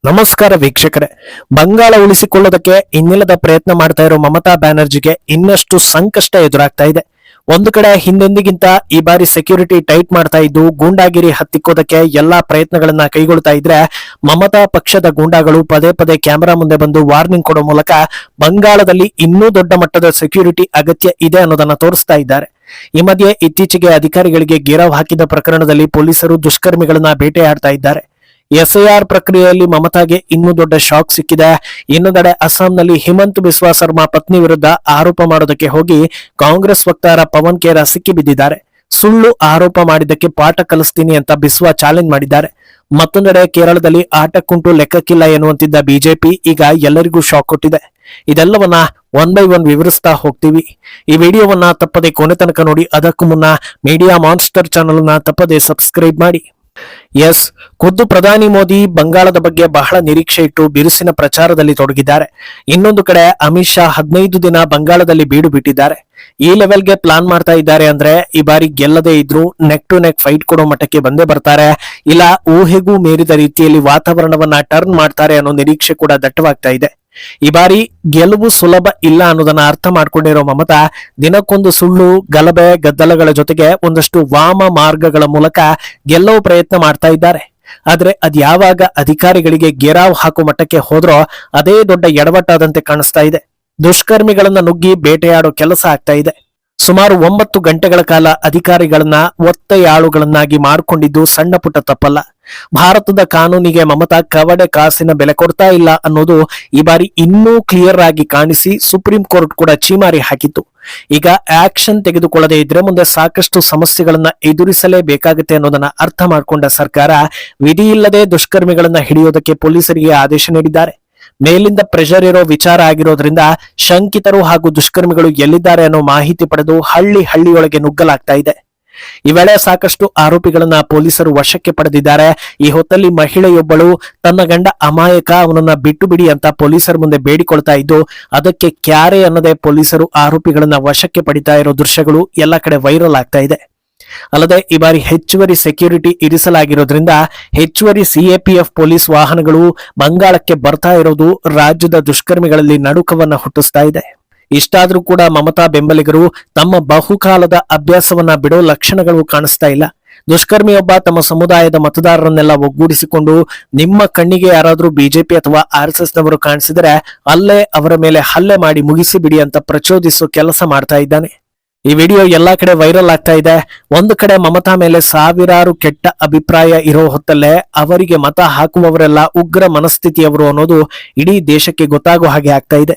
ನಮಸ್ಕಾರ ವೀಕ್ಷಕರೇ. ಬಂಗಾಳ ಉಳಿಸಿಕೊಳ್ಳೋದಕ್ಕೆ ಇನ್ನಿಲ್ಲದ ಪ್ರಯತ್ನ ಮಾಡ್ತಾ ಇರೋ ಮಮತಾ ಬ್ಯಾನರ್ಜಿಗೆ ಇನ್ನಷ್ಟು ಸಂಕಷ್ಟ ಎದುರಾಗ್ತಾ ಇದೆ. ಒಂದು ಕಡೆ ಹಿಂದೆಂದಿಗಿಂತ ಈ ಬಾರಿ ಸೆಕ್ಯೂರಿಟಿ ಟೈಟ್ ಮಾಡ್ತಾ ಇದ್ದು ಗೂಂಡಾಗಿರಿ ಹತ್ತಿಕ್ಕೋದಕ್ಕೆ ಎಲ್ಲಾ ಪ್ರಯತ್ನಗಳನ್ನ ಕೈಗೊಳ್ತಾ ಇದ್ರೆ, ಮಮತಾ ಪಕ್ಷದ ಗೂಂಡಾಗಳು ಪದೇ ಪದೇ ಕ್ಯಾಮೆರಾ ಮುಂದೆ ಬಂದು ವಾರ್ನಿಂಗ್ ಕೊಡೋ ಮೂಲಕ ಬಂಗಾಳದಲ್ಲಿ ಇನ್ನೂ ದೊಡ್ಡ ಮಟ್ಟದ ಸೆಕ್ಯೂರಿಟಿ ಅಗತ್ಯ ಇದೆ ಅನ್ನೋದನ್ನ ತೋರಿಸ್ತಾ ಇದ್ದಾರೆ. ಈ ಮಧ್ಯೆ ಇತ್ತೀಚೆಗೆ ಅಧಿಕಾರಿಗಳಿಗೆ ಗಿರವ್ ಹಾಕಿದ ಪ್ರಕರಣದಲ್ಲಿ ಪೊಲೀಸರು ದುಷ್ಕರ್ಮಿಗಳನ್ನ ಬೇಟೆಯಾಡ್ತಾ ಇದ್ದಾರೆ. ಎಸ್ಐಆರ್ ಪ್ರಕ್ರಿಯೆಯಲ್ಲಿ ಮಮತಾಗೆ ಇನ್ನೂ ದೊಡ್ಡ ಶಾಕ್ ಸಿಕ್ಕಿದೆ. ಇನ್ನೊಂದೆಡೆ ಅಸ್ಸಾಂನಲ್ಲಿ ಹಿಮಂತ್ ಬಿಸ್ವಾ ಸರ್ಮಾ ಪತ್ನಿ ವಿರುದ್ಧ ಆರೋಪ ಮಾಡೋದಕ್ಕೆ ಹೋಗಿ ಕಾಂಗ್ರೆಸ್ ವಕ್ತಾರ ಪವನ್ ಖೇರಾ ಸಿಕ್ಕಿಬಿದ್ದಿದ್ದಾರೆ. ಸುಳ್ಳು ಆರೋಪ ಮಾಡಿದ್ದಕ್ಕೆ ಪಾಠ ಕಲಿಸ್ತೀನಿ ಅಂತ ಬಿಸ್ವಾ ಚಾಲೆಂಜ್ ಮಾಡಿದ್ದಾರೆ. ಮತ್ತೊಂದೆಡೆ ಕೇರಳದಲ್ಲಿ ಆಟಕ್ಕುಂಟು ಲೆಕ್ಕಕ್ಕಿಲ್ಲ ಎನ್ನುವಂತಿದ್ದ ಬಿಜೆಪಿ ಈಗ ಎಲ್ಲರಿಗೂ ಶಾಕ್ ಕೊಟ್ಟಿದೆ. ಇದೆಲ್ಲವನ್ನ ಒನ್ ಬೈ ಒನ್ ವಿವರಿಸ್ತಾ ಹೋಗ್ತೀವಿ. ಈ ವಿಡಿಯೋವನ್ನ ತಪ್ಪದೆ ಕೊನೆ ತನಕ ನೋಡಿ. ಅದಕ್ಕೂ ಮುನ್ನ ಮೀಡಿಯಾ ಮಾನ್ಸ್ಟರ್ ಚಾನೆಲ್ ನ ತಪ್ಪದೆ ಸಬ್ಸ್ಕ್ರೈಬ್ ಮಾಡಿ. ಎಸ್, ಖುದ್ದು ಪ್ರಧಾನಿ ಮೋದಿ ಬಂಗಾಳದ ಬಗ್ಗೆ ಬಹಳ ನಿರೀಕ್ಷೆ ಇಟ್ಟು ಬಿರುಸಿನ ಪ್ರಚಾರದಲ್ಲಿ ತೊಡಗಿದ್ದಾರೆ. ಇನ್ನೊಂದು ಕಡೆ ಅಮಿತ್ ಶಾ 15 ದಿನ ಬಂಗಾಳದಲ್ಲಿ ಬೀಡು ಬಿಟ್ಟಿದ್ದಾರೆ. ಈ ಲೆವೆಲ್ಗೆ ಪ್ಲಾನ್ ಮಾಡ್ತಾ ಇದ್ದಾರೆ ಅಂದ್ರೆ ಈ ಬಾರಿ ಗೆಲ್ಲದೇ ಇದ್ರು ನೆಕ್ ಟು ನೆಕ್ ಫೈಟ್ ಕೊಡೋ ಮಟ್ಟಕ್ಕೆ ಬಂದೇ ಬರ್ತಾರೆ, ಇಲ್ಲ ಊಹೆಗೂ ಮೀರಿದ ರೀತಿಯಲ್ಲಿ ವಾತಾವರಣವನ್ನ ಟರ್ನ್ ಮಾಡ್ತಾರೆ ಅನ್ನೋ ನಿರೀಕ್ಷೆ ಕೂಡ ದಟ್ಟವಾಗ್ತಾ ಇದೆ. ಈ ಬಾರಿ ಗೆಲುವು ಸುಲಭ ಇಲ್ಲ ಅನ್ನೋದನ್ನ ಅರ್ಥ ಮಾಡ್ಕೊಂಡಿರೋ ಮಮತಾ ದಿನಕ್ಕೊಂದು ಸುಳ್ಳು, ಗಲಭೆ, ಗದ್ದಲಗಳ ಜೊತೆಗೆ ಒಂದಷ್ಟು ವಾಮ ಮಾರ್ಗಗಳ ಮೂಲಕ ಗೆಲ್ಲುವ ಪ್ರಯತ್ನ ಮಾಡ್ತಾ ಇದ್ದಾರೆ. ಆದ್ರೆ ಅದ್ಯಾವಾಗ ಅಧಿಕಾರಿಗಳಿಗೆ ಗೆರಾವ್ ಹಾಕೋ ಮಟ್ಟಕ್ಕೆ ಹೋದ್ರೋ ಅದೇ ದೊಡ್ಡ ಎಡವಟ್ಟಾದಂತೆ ಕಾಣಿಸ್ತಾ ಇದೆ. ದುಷ್ಕರ್ಮಿಗಳನ್ನ ನುಗ್ಗಿ ಬೇಟೆಯಾಡೋ ಕೆಲಸ ಆಗ್ತಾ ಇದೆ. ಸುಮಾರು 9 ಗಂಟೆಗಳ ಕಾಲ ಅಧಿಕಾರಿಗಳನ್ನ ಒತ್ತೆಯಾಳುಗಳನ್ನಾಗಿ ಮಾಡಿಕೊಂಡಿದ್ದು ಸಣ್ಣ ಪುಟ್ಟ ತಪ್ಪಲ್ಲ. ಭಾರತದ ಕಾನೂನಿಗೆ ಮಮತಾ ಕವಡೆ ಕಾಸಿನ ಬೆಲೆ ಕೊಡ್ತಾ ಇಲ್ಲ ಅನ್ನೋದು ಈ ಬಾರಿ ಇನ್ನೂ ಕ್ಲಿಯರ್ ಆಗಿ ಕಾಣಿಸಿ ಸುಪ್ರೀಂ ಕೋರ್ಟ್ ಕೂಡ ಚೀಮಾರಿ ಹಾಕಿತ್ತು. ಈಗ ಆಕ್ಷನ್ ತೆಗೆದುಕೊಳ್ಳದೆ ಇದ್ರೆ ಮುಂದೆ ಸಾಕಷ್ಟು ಸಮಸ್ಯೆಗಳನ್ನ ಎದುರಿಸಲೇಬೇಕಾಗುತ್ತೆ ಅನ್ನೋದನ್ನ ಅರ್ಥ ಮಾಡಿಕೊಂಡ ಸರ್ಕಾರ ವಿಧಿ ಇಲ್ಲದೆ ದುಷ್ಕರ್ಮಿಗಳನ್ನ ಹಿಡಿಯೋದಕ್ಕೆ ಪೊಲೀಸರಿಗೆ ಆದೇಶ ನೀಡಿದ್ದಾರೆ. ಮೇಲಿಂದ ಪ್ರೆಷರ್ ಇರೋ ವಿಚಾರ ಆಗಿರೋದ್ರಿಂದ ಶಂಕಿತರು ಹಾಗೂ ದುಷ್ಕರ್ಮಿಗಳು ಎಲ್ಲಿದ್ದಾರೆ ಅನ್ನೋ ಮಾಹಿತಿ ಪಡೆದು ಹಳ್ಳಿಯೊಳಗೆ ನುಗ್ಗಲಾಗ್ತಾ ಇದೆ. ಈ ವೇಳೆ ಸಾಕಷ್ಟು ಆರೋಪಿಗಳನ್ನ ಪೊಲೀಸರು ವಶಕ್ಕೆ ಪಡೆದಿದ್ದಾರೆ. ಈ ಹೊತ್ತಲ್ಲಿ ಮಹಿಳೆಯೊಬ್ಬಳು ತನ್ನ ಗಂಡ ಅಮಾಯಕ, ಅವನನ್ನ ಬಿಟ್ಟು ಬಿಡಿ ಅಂತ ಪೊಲೀಸರ ಮುಂದೆ ಬೇಡಿಕೊಳ್ತಾ ಇದ್ದು, ಅದಕ್ಕೆ ಕ್ಯಾರೆ ಅನ್ನದೇ ಪೊಲೀಸರು ಆರೋಪಿಗಳನ್ನ ವಶಕ್ಕೆ ಪಡಿತಾ ಇರೋ ದೃಶ್ಯಗಳು ಎಲ್ಲ ಕಡೆ ವೈರಲ್ ಆಗ್ತಾ ಇದೆ. ಅಲ್ಲದೆ ಈ ಬಾರಿ ಹೆಚ್ಚುವರಿ ಸೆಕ್ಯೂರಿಟಿ ಇರಿಸಲಾಗಿರೋದ್ರಿಂದ ಹೆಚ್ಚುವರಿ ಸಿಎಪಿಎಫ್ ಪೊಲೀಸ್ ವಾಹನಗಳು ಬಂಗಾಳಕ್ಕೆ ಬರ್ತಾ ಇರೋದು ರಾಜ್ಯದ ದುಷ್ಕರ್ಮಿಗಳಲ್ಲಿ ನಡುಕವನ್ನ ಹುಟ್ಟಿಸ್ತಾ ಇದೆ. ಇಷ್ಟಾದ್ರೂ ಕೂಡ ಮಮತಾ ಬೆಂಬಲಿಗರು ತಮ್ಮ ಬಹುಕಾಲದ ಅಭ್ಯಾಸವನ್ನ ಬಿಡೋ ಲಕ್ಷಣಗಳು ಕಾಣಿಸ್ತಾ ಇಲ್ಲ. ದುಷ್ಕರ್ಮಿಯೊಬ್ಬ ತಮ್ಮ ಸಮುದಾಯದ ಮತದಾರರನ್ನೆಲ್ಲ ಒಗ್ಗೂಡಿಸಿಕೊಂಡು ನಿಮ್ಮ ಕಣ್ಣಿಗೆ ಯಾರಾದ್ರೂ ಬಿಜೆಪಿ ಅಥವಾ RSS ನವರು ಕಾಣಿಸಿದರೆ ಅಲ್ಲೇ ಅವರ ಮೇಲೆ ಹಲ್ಲೆ ಮಾಡಿ ಮುಗಿಸಿ ಬಿಡಿ ಅಂತ ಪ್ರಚೋದಿಸೋ ಕೆಲಸ ಮಾಡ್ತಾ ಇದ್ದಾನೆ. ಈ ವಿಡಿಯೋ ಎಲ್ಲಾ ಕಡೆ ವೈರಲ್ ಆಗ್ತಾ ಇದೆ. ಒಂದು ಕಡೆ ಮಮತಾ ಮೇಲೆ ಸಾವಿರಾರು ಕೆಟ್ಟ ಅಭಿಪ್ರಾಯ ಇರೋ ಹೊತ್ತಲ್ಲೇ ಅವರಿಗೆ ಮತ ಹಾಕುವವರೆಲ್ಲ ಉಗ್ರ ಮನಸ್ಥಿತಿಯವರು ಅನ್ನೋದು ಇಡೀ ದೇಶಕ್ಕೆ ಗೊತ್ತಾಗೋ ಹಾಗೆ ಆಗ್ತಾ ಇದೆ.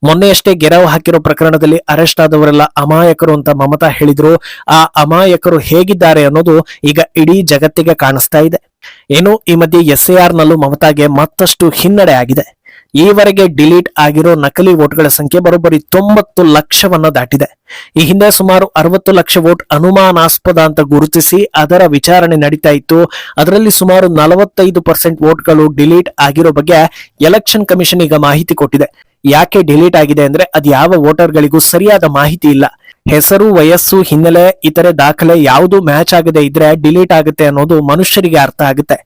ಮೊನ್ನೆಯಷ್ಟೇ ಗೆರವು ಹಾಕಿರೋ ಪ್ರಕರಣದಲ್ಲಿ ಅರೆಸ್ಟ್ ಆದವರೆಲ್ಲ ಅಮಾಯಕರು ಅಂತ ಮಮತಾ ಹೇಳಿದ್ರು. ಆ ಅಮಾಯಕರು ಹೇಗಿದ್ದಾರೆ ಅನ್ನೋದು ಈಗ ಇಡೀ ಜಗತ್ತಿಗೆ ಕಾಣಿಸ್ತಾ ಇದೆ. ಏನು, ಈ ಮಧ್ಯೆ SIR ನಲ್ಲೂ ಮಮತಾಗೆ ಮತ್ತಷ್ಟು ಹಿನ್ನಡೆ ಆಗಿದೆ. ಈವರೆಗೆ ಡಿಲೀಟ್ ಆಗಿರೋ ನಕಲಿ ವೋಟ್ಗಳ ಸಂಖ್ಯೆ ಬರೋಬ್ಬರಿ 90 ಲಕ್ಷವನ್ನ ದಾಟಿದೆ. ಈ ಹಿಂದೆ ಸುಮಾರು 60 ಲಕ್ಷ ವೋಟ್ ಅನುಮಾನಾಸ್ಪದ ಅಂತ ಗುರುತಿಸಿ ಅದರ ವಿಚಾರಣೆ ನಡೀತಾ ಇತ್ತು. ಅದರಲ್ಲಿ ಸುಮಾರು 45% ವೋಟ್ಗಳು ಡಿಲೀಟ್ ಆಗಿರೋ ಬಗ್ಗೆ ಎಲೆಕ್ಷನ್ ಕಮಿಷನ್ ಈಗ ಮಾಹಿತಿ ಕೊಟ್ಟಿದೆ. ಯಾಕೆ ಡಿಲೀಟ್ ಆಗಿದೆ ಅಂದ್ರೆ ಅದ್ಯಾವ ವೋಟರ್ಗಳಿಗೂ ಸರಿಯಾದ ಮಾಹಿತಿ ಇಲ್ಲ. ಹೆಸರು, ವಯಸ್ಸು, ಹಿನ್ನೆಲೆ, ಇತರೆ ದಾಖಲೆ ಯಾವುದು ಮ್ಯಾಚ್ ಆಗದೆ ಇದ್ರೆ ಡಿಲೀಟ್ ಆಗುತ್ತೆ ಅನ್ನೋದು ಮನುಷ್ಯರಿಗೆ ಅರ್ಥ ಆಗುತ್ತೆ.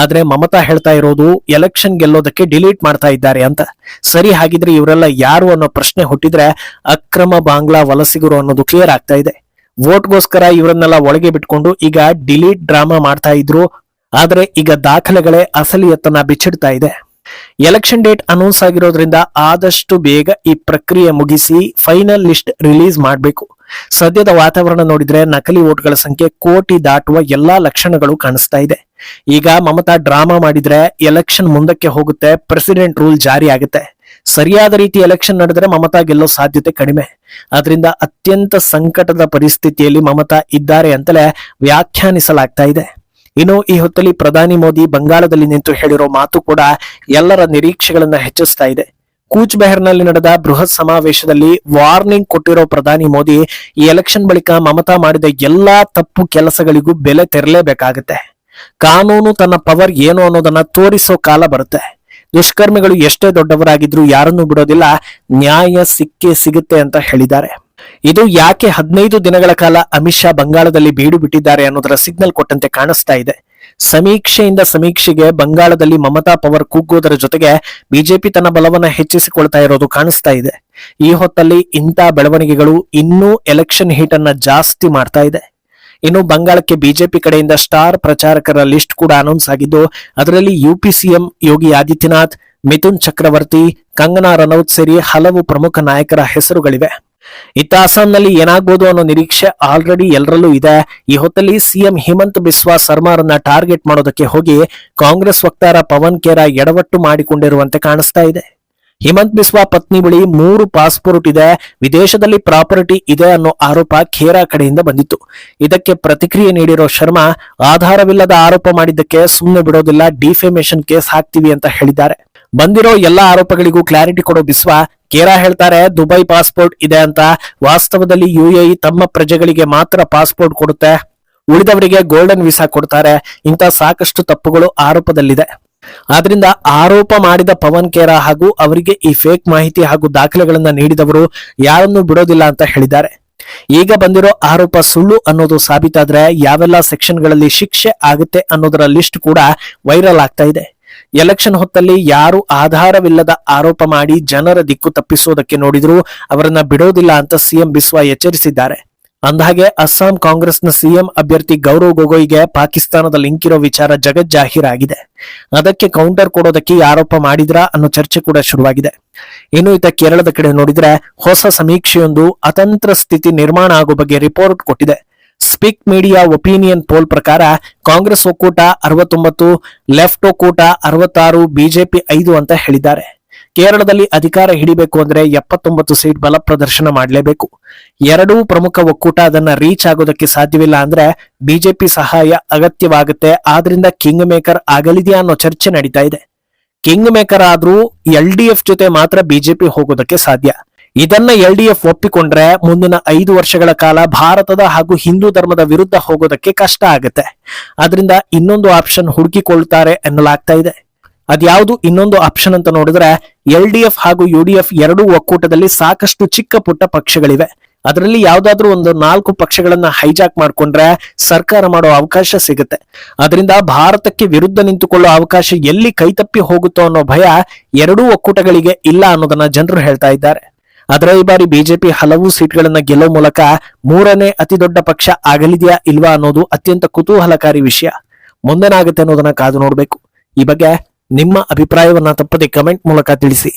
ಆದ್ರೆ ಮಮತಾ ಹೇಳ್ತಾ ಇರೋದು ಎಲೆಕ್ಷನ್ ಗೆಲ್ಲೋದಕ್ಕೆ ಡಿಲೀಟ್ ಮಾಡ್ತಾ ಇದ್ದಾರೆ ಅಂತ. ಸರಿ, ಹಾಗಿದ್ರೆ ಇವರೆಲ್ಲ ಯಾರು ಅನ್ನೋ ಪ್ರಶ್ನೆ ಹುಟ್ಟಿದ್ರೆ ಅಕ್ರಮ ಬಾಂಗ್ಲಾ ವಲಸಿಗರು ಅನ್ನೋದು ಕ್ಲಿಯರ್ ಆಗ್ತಾ ಇದೆ. ವೋಟ್ಗೋಸ್ಕರ ಇವರನ್ನೆಲ್ಲ ಒಳಗೆ ಬಿಟ್ಕೊಂಡು ಈಗ ಡಿಲೀಟ್ ಡ್ರಾಮಾ ಮಾಡ್ತಾ ಇದ್ರು. ಆದ್ರೆ ಈಗ ದಾಖಲೆಗಳೇ ಅಸಲಿಯತ್ತನ್ನ ಬಿಚ್ಚಿಡ್ತಾ ಇದೆ. ಎಲೆಕ್ಷನ್ ಡೇಟ್ ಅನೌನ್ಸ್ ಆಗಿರೋದ್ರಿಂದ ಆದಷ್ಟು ಬೇಗ ಈ ಪ್ರಕ್ರಿಯೆ ಮುಗಿಸಿ ಫೈನಲ್ ಲಿಸ್ಟ್ ರಿಲೀಸ್ ಮಾಡಬೇಕು. ಸದ್ಯದ ವಾತಾವರಣ ನೋಡಿದ್ರೆ ನಕಲಿ ವೋಟ್ಗಳ ಸಂಖ್ಯೆ ಕೋಟಿ ದಾಟುವ ಎಲ್ಲಾ ಲಕ್ಷಣಗಳು ಕಾಣಿಸ್ತಾ ಇದೆ. ಈಗ ಮಮತಾ ಡ್ರಾಮಾ ಮಾಡಿದ್ರೆ ಎಲೆಕ್ಷನ್ ಮುಂದಕ್ಕೆ ಹೋಗುತ್ತೆ, ಪ್ರೆಸಿಡೆಂಟ್ ರೂಲ್ ಜಾರಿ ಆಗುತ್ತೆ. ಸರಿಯಾದ ರೀತಿ ಎಲೆಕ್ಷನ್ ನಡೆದ್ರೆ ಮಮತಾ ಗೆಲ್ಲೋ ಸಾಧ್ಯತೆ ಕಡಿಮೆ. ಆದ್ರಿಂದ ಅತ್ಯಂತ ಸಂಕಟದ ಪರಿಸ್ಥಿತಿಯಲ್ಲಿ ಮಮತಾ ಇದ್ದಾರೆ ಅಂತಲೇ ವ್ಯಾಖ್ಯಾನಿಸಲಾಗ್ತಾ ಇದೆ. ಇನ್ನು ಈ ಹೊತ್ತಲ್ಲಿ ಪ್ರಧಾನಿ ಮೋದಿ ಬಂಗಾಳದಲ್ಲಿ ನಿಂತು ಹೇಳಿರೋ ಮಾತು ಕೂಡ ಎಲ್ಲರ ನಿರೀಕ್ಷೆಗಳನ್ನ ಹೆಚ್ಚಿಸ್ತಾ ಇದೆ. ಕೂಚ್ ಬೆಹರ್ನಲ್ಲಿ ನಡೆದ ಬೃಹತ್ ಸಮಾವೇಶದಲ್ಲಿ ವಾರ್ನಿಂಗ್ ಕೊಟ್ಟಿರೋ ಪ್ರಧಾನಿ ಮೋದಿ ಈ ಎಲೆಕ್ಷನ್ ಬಳಿಕ ಮಮತಾ ಮಾಡಿದ ಎಲ್ಲಾ ತಪ್ಪು ಕೆಲಸಗಳಿಗೂ ಬೆಲೆ ತೆರಲೇಬೇಕಾಗತ್ತೆ. ಕಾನೂನು ತನ್ನ ಪವರ್ ಏನು ಅನ್ನೋದನ್ನ ತೋರಿಸೋ ಕಾಲ ಬರುತ್ತೆ. ದುಷ್ಕರ್ಮಿಗಳು ಎಷ್ಟೇ ದೊಡ್ಡವರಾಗಿದ್ರು ಯಾರನ್ನೂ ಬಿಡೋದಿಲ್ಲ, ನ್ಯಾಯ ಸಿಕ್ಕೇ ಸಿಗುತ್ತೆ ಅಂತ ಹೇಳಿದ್ದಾರೆ. ಇದು ಯಾಕೆ 15 ದಿನಗಳ ಕಾಲ ಅಮಿತ್ ಶಾ ಬಂಗಾಳದಲ್ಲಿ ಬೀಡು ಬಿಟ್ಟಿದ್ದಾರೆ ಅನ್ನೋದರ ಸಿಗ್ನಲ್ ಕೊಟ್ಟಂತೆ ಕಾಣಿಸ್ತಾ ಇದೆ. ಸಮೀಕ್ಷೆಯಿಂದ ಸಮೀಕ್ಷೆಗೆ ಬಂಗಾಳದಲ್ಲಿ ಮಮತಾ ಪವರ್ ಕುಗ್ಗೋದರ ಜೊತೆಗೆ ಬಿಜೆಪಿ ತನ್ನ ಬಲವನ್ನ ಹೆಚ್ಚಿಸಿಕೊಳ್ತಾ ಇರೋದು ಕಾಣಿಸ್ತಾ ಇದೆ. ಈ ಹೊತ್ತಲ್ಲಿ ಇಂಥ ಬೆಳವಣಿಗೆಗಳು ಇನ್ನೂ ಎಲೆಕ್ಷನ್ ಹೀಟ್ ಅನ್ನ ಜಾಸ್ತಿ ಮಾಡ್ತಾ ಇದೆ. ಇನ್ನು ಬಂಗಾಳಕ್ಕೆ ಬಿಜೆಪಿ ಕಡೆಯಿಂದ ಸ್ಟಾರ್ ಪ್ರಚಾರಕರ ಲಿಸ್ಟ್ ಕೂಡ ಅನೌನ್ಸ್ ಆಗಿದ್ದು, ಅದರಲ್ಲಿ ಯುಪಿ ಸಿಎಂ ಯೋಗಿ ಆದಿತ್ಯನಾಥ್, ಮಿಥುನ್ ಚಕ್ರವರ್ತಿ, ಕಂಗನಾ ರನೌತ್ ಸೇರಿ ಹಲವು ಪ್ರಮುಖ ನಾಯಕರ ಹೆಸರುಗಳಿವೆ. ಇತ್ತ ಅಸ್ಸಾಂನಲ್ಲಿ ಏನಾಗ್ಬೋದು ಅನ್ನೋ ನಿರೀಕ್ಷೆ ಆಲ್ರೆಡಿ ಎಲ್ಲರಲ್ಲೂ ಇದೆ. ಈ ಹೊತ್ತಲ್ಲಿ ಸಿಎಂ ಹಿಮಂತ್ ಬಿಸ್ವಾ ಸರ್ಮಾರನ್ನ ಟಾರ್ಗೆಟ್ ಮಾಡೋದಕ್ಕೆ ಹೋಗಿ ಕಾಂಗ್ರೆಸ್ ವಕ್ತಾರ ಪವನ್ ಖೇರಾ ಎಡವಟ್ಟು ಮಾಡಿಕೊಂಡಿರುವಂತೆ ಕಾಣಿಸ್ತಾ ಇದೆ. ಹಿಮಂತ್ ಬಿಸ್ವಾ ಪತ್ನಿ ಬಳಿ 3 ಪಾಸ್ಪೋರ್ಟ್ ಇದೆ, ವಿದೇಶದಲ್ಲಿ ಪ್ರಾಪರ್ಟಿ ಇದೆ ಅನ್ನೋ ಆರೋಪ ಖೇರಾ ಕಡೆಯಿಂದ ಬಂದಿತ್ತು. ಇದಕ್ಕೆ ಪ್ರತಿಕ್ರಿಯೆ ನೀಡಿರೋ ಶರ್ಮಾ, ಆಧಾರವಿಲ್ಲದ ಆರೋಪ ಮಾಡಿದ್ದಕ್ಕೆ ಸುಮ್ಮನೆ ಬಿಡೋದಿಲ್ಲ, ಡಿಫೇಮೇಷನ್ ಕೇಸ್ ಹಾಕ್ತೀವಿ ಅಂತ ಹೇಳಿದ್ದಾರೆ. ಬಂದಿರೋ ಎಲ್ಲಾ ಆರೋಪಗಳಿಗೂ ಕ್ಲಾರಿಟಿ ಕೊಡೋ ಬಿಸ್ವಾ, ಖೇರಾ ಹೇಳ್ತಾರೆ ದುಬೈ ಪಾಸ್ಪೋರ್ಟ್ ಇದೆ ಅಂತ, ವಾಸ್ತವದಲ್ಲಿ ಯುಎಇ ತಮ್ಮ ಪ್ರಜೆಗಳಿಗೆ ಮಾತ್ರ ಪಾಸ್ಪೋರ್ಟ್ ಕೊಡುತ್ತೆ, ಉಳಿದವರಿಗೆ ಗೋಲ್ಡನ್ ವೀಸಾ ಕೊಡ್ತಾರೆ. ಇಂಥ ಸಾಕಷ್ಟು ತಪ್ಪುಗಳು ಆರೋಪದಲ್ಲಿದೆ. ಆದ್ರಿಂದ ಆರೋಪ ಮಾಡಿದ ಪವನ್ ಖೇರಾ ಹಾಗೂ ಅವರಿಗೆ ಈ ಫೇಕ್ ಮಾಹಿತಿ ಹಾಗೂ ದಾಖಲೆಗಳನ್ನ ನೀಡಿದವರು ಯಾರನ್ನೂ ಬಿಡೋದಿಲ್ಲ ಅಂತ ಹೇಳಿದ್ದಾರೆ. ಈಗ ಬಂದಿರೋ ಆರೋಪ ಸುಳ್ಳು ಅನ್ನೋದು ಸಾಬೀತಾದ್ರೆ ಯಾವೆಲ್ಲ ಸೆಕ್ಷನ್ಗಳಲ್ಲಿ ಶಿಕ್ಷೆ ಆಗುತ್ತೆ ಅನ್ನೋದರ ಲಿಸ್ಟ್ ಕೂಡ ವೈರಲ್ ಆಗ್ತಾ ಇದೆ. ಎಲೆಕ್ಷನ್ ಹೊತ್ತಲ್ಲಿ ಯಾರು ಆಧಾರವಿಲ್ಲದ ಆರೋಪ ಮಾಡಿ ಜನರ ದಿಕ್ಕು ತಪ್ಪಿಸೋದಕ್ಕೆ ನೋಡಿದ್ರು ಅವರನ್ನ ಬಿಡೋದಿಲ್ಲ ಅಂತ ಸಿಎಂ ಬಿಸ್ವಾ ಎಚ್ಚರಿಸಿದ್ದಾರೆ. ಅಂದಹಾಗೆ ಅಸ್ಸಾಂ ಕಾಂಗ್ರೆಸ್ನ ಸಿಎಂ ಅಭ್ಯರ್ಥಿ ಗೌರವ್ ಗೊಗೊಯ್ಗೆ ಪಾಕಿಸ್ತಾನದ ಲಿಂಕ್ ಇರೋ ವಿಚಾರ ಜಗಜ್ಜಾಹೀರಾಗಿದೆ. ಅದಕ್ಕೆ ಕೌಂಟರ್ ಕೊಡೋದಕ್ಕೆ ಆರೋಪ ಮಾಡಿದ್ರಾ ಅನ್ನೋ ಚರ್ಚೆ ಕೂಡ ಶುರುವಾಗಿದೆ. ಇನ್ನು ಇತ್ತ ಕೇರಳದ ಕಡೆ ನೋಡಿದ್ರೆ ಹೊಸ ಸಮೀಕ್ಷೆಯೊಂದು ಅತಂತ್ರ ಸ್ಥಿತಿ ನಿರ್ಮಾಣ ಆಗೋ ಬಗ್ಗೆ ರಿಪೋರ್ಟ್ ಕೊಟ್ಟಿದೆ. ಸ್ಪೀಕ್ ಮೀಡಿಯಾ ಒಪಿನಿಯನ್ ಪೋಲ್ ಪ್ರಕಾರ ಕಾಂಗ್ರೆಸ್ ಒಕ್ಕೂಟ 69, ಲೆಫ್ಟ್ ಒಕ್ಕೂಟ 66, ಬಿಜೆಪಿ 5 ಅಂತ ಹೇಳಿದ್ದಾರೆ. ಕೇರಳದಲ್ಲಿ ಅಧಿಕಾರ ಹಿಡಿಬೇಕು ಅಂದ್ರೆ 79 ಸೀಟ್ ಬಲ ಪ್ರದರ್ಶನ ಮಾಡಲೇಬೇಕು. ಎರಡೂ ಪ್ರಮುಖ ಒಕ್ಕೂಟ ಅದನ್ನ ರೀಚ್ ಆಗೋದಕ್ಕೆ ಸಾಧ್ಯವಿಲ್ಲ ಅಂದ್ರೆ ಬಿಜೆಪಿ ಸಹಾಯ ಅಗತ್ಯವಾಗುತ್ತೆ. ಆದ್ರಿಂದ ಕಿಂಗ್ ಮೇಕರ್ ಆಗಲಿದೆಯಾ ಅನ್ನೋ ಚರ್ಚೆ ನಡೀತಾ ಇದೆ. ಕಿಂಗ್ ಮೇಕರ್ ಆದ್ರೂ ಎಲ್ಡಿಎಫ್ ಜೊತೆ ಮಾತ್ರ ಬಿಜೆಪಿ ಹೋಗೋದಕ್ಕೆ ಸಾಧ್ಯ. ಇದನ್ನ ಎಲ್ಡಿಎಫ್ ಒಪ್ಪಿಕೊಂಡ್ರೆ ಮುಂದಿನ 5 ವರ್ಷಗಳ ಕಾಲ ಭಾರತದ ಹಾಗೂ ಹಿಂದೂ ಧರ್ಮದ ವಿರುದ್ಧ ಹೋಗೋದಕ್ಕೆ ಕಷ್ಟ ಆಗುತ್ತೆ. ಆದ್ರಿಂದ ಇನ್ನೊಂದು ಆಪ್ಷನ್ ಹುಡುಕಿಕೊಳ್ತಾರೆ ಎನ್ನಲಾಗ್ತಾ ಇದೆ. ಅದ್ಯಾವುದು ಇನ್ನೊಂದು ಆಪ್ಷನ್ ಅಂತ ನೋಡಿದ್ರೆ, ಎಲ್ಡಿಎಫ್ ಹಾಗೂ ಯುಡಿಎಫ್ ಎರಡೂ ಒಕ್ಕೂಟದಲ್ಲಿ ಸಾಕಷ್ಟು ಚಿಕ್ಕ ಪುಟ್ಟ ಪಕ್ಷಗಳಿವೆ. ಅದರಲ್ಲಿ ಯಾವ್ದಾದ್ರೂ ಒಂದು 4 ಪಕ್ಷಗಳನ್ನ ಹೈಜಾಕ್ ಮಾಡ್ಕೊಂಡ್ರೆ ಸರ್ಕಾರ ಮಾಡೋ ಅವಕಾಶ ಸಿಗುತ್ತೆ. ಅದರಿಂದ ಭಾರತಕ್ಕೆ ವಿರುದ್ಧ ನಿಂತುಕೊಳ್ಳೋ ಅವಕಾಶ ಎಲ್ಲಿ ಕೈತಪ್ಪಿ ಹೋಗುತ್ತೋ ಅನ್ನೋ ಭಯ ಎರಡೂ ಒಕ್ಕೂಟಗಳಿಗೆ ಇಲ್ಲ ಅನ್ನೋದನ್ನ ಜನರು ಹೇಳ್ತಾ ಇದ್ದಾರೆ. ಆದರೆ ಈ ಬಾರಿ ಬಿಜೆಪಿ ಹಲವು ಸೀಟ್ಗಳನ್ನ ಗೆಲ್ಲೋ ಮೂಲಕ 3ನೇ ಅತಿ ದೊಡ್ಡ ಪಕ್ಷ ಆಗಲಿದೆಯಾ ಇಲ್ವಾ ಅನ್ನೋದು ಅತ್ಯಂತ ಕುತೂಹಲಕಾರಿ ವಿಷಯ. ಮುಂದೇನಾಗುತ್ತೆ ಅನ್ನೋದನ್ನ ಕಾದು ನೋಡಬೇಕು. ಈ ಬಗ್ಗೆ ನಿಮ್ಮ ಅಭಿಪ್ರಾಯವನ್ನ ತಪ್ಪದೆ ಕಮೆಂಟ್ ಮೂಲಕ ತಿಳಿಸಿ.